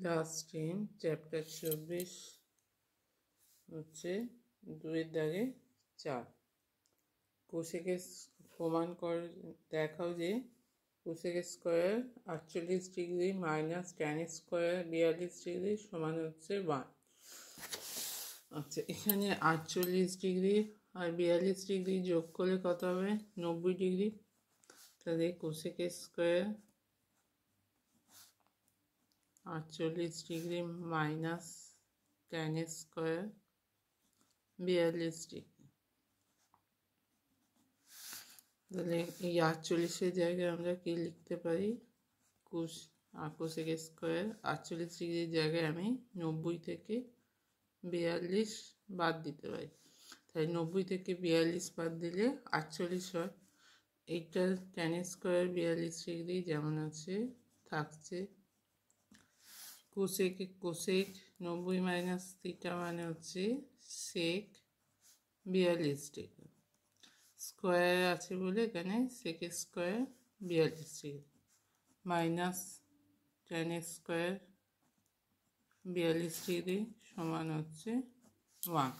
Class 10 chapter 24 হচ্ছে 2 দাগে 4। কোসেকের প্রমাণ দেখাও যে cosec square 48 degree minus tan square 42 degree সমান হচ্ছে 1। আচ্ছা, এখানে 48 ডিগ্রি আর 42 ডিগ্রি যোগ করলে কত হবে? 90 ডিগ্রি। তাহলে cosec square 48 degree minus tan square 42 degree. তাহলে এই 48-এর জায়গায় আমরা কি লিখতে পারি? কোসেক স্কোয়ার 48 ডিগ্রির জায়গায় আমি 90 থেকে 42 বাদ দিতে পারি। তাই 90 থেকে 42 বাদ দিলে 48 হয়। এইটা ট্যান স্কোয়ার 42 ডিগ্রি যেমন আছে থাকছে। কোসেক 90 মাইনাস থিটা মানে হচ্ছে সেক 42 ডিগ্রি। স্কোয়ার আছে বলে এখানে sec square 42 degree minus tan square 42 degree সমান হচ্ছে 1।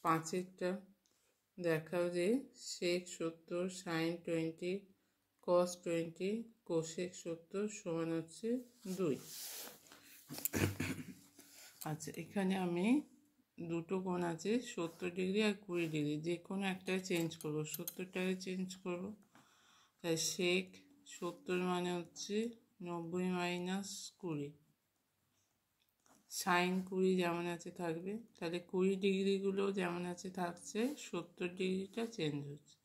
5-এরটা দেখাও যে সেক 70 সাইন 20 কস 20 কোসেক 70 সমান হচ্ছে 2। আচ্ছা, এখানে আমি দুটো কোণ আছে 70 ডিগ্রি আর 20 ডিগ্রি, যে কোনো একটাই চেঞ্জ করবো। 70টাকে চেঞ্জ করবো। তাই সেক 70 মানে হচ্ছে 90 মাইনাস 20, সাইন 20 যেমন আছে থাকবে। তাহলে 20 ডিগ্রিগুলো যেমন আছে থাকছে, 70 ডিগ্রিটা চেঞ্জ হচ্ছে।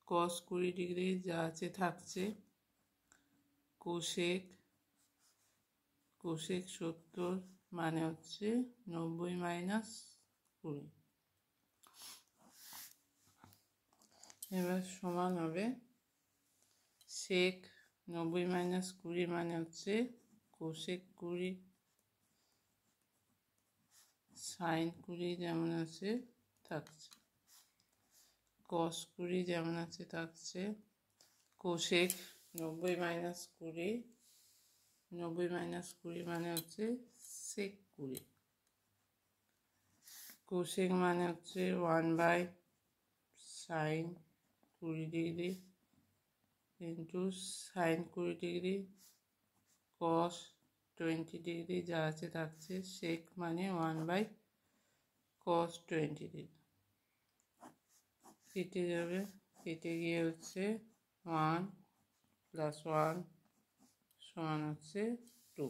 কস 20 ডিগ্রি যা আছে থাকছে। কোসেক 70 মানে হচ্ছে 90 মাইনাস 20। এবার সমান হবে সেক 90 মাইনাস 20 মানে হচ্ছে কোসেক 20 সাইন 20 যেমন আছে থাকছে। কস 20 যেমন আছে থাকছে। কোসেক 90 মাইনাস 20 মানে হচ্ছে সেক 20। কোসেক মানে হচ্ছে 1 sine 20 degree into sine 20 degree cos 20 degree যা আছে থাকছে। সেক মানে 1 কস 20 ডিগ্রি। কেটে যাবে, কেটে গিয়ে হচ্ছে 1 + 1 সমান হচ্ছে 2।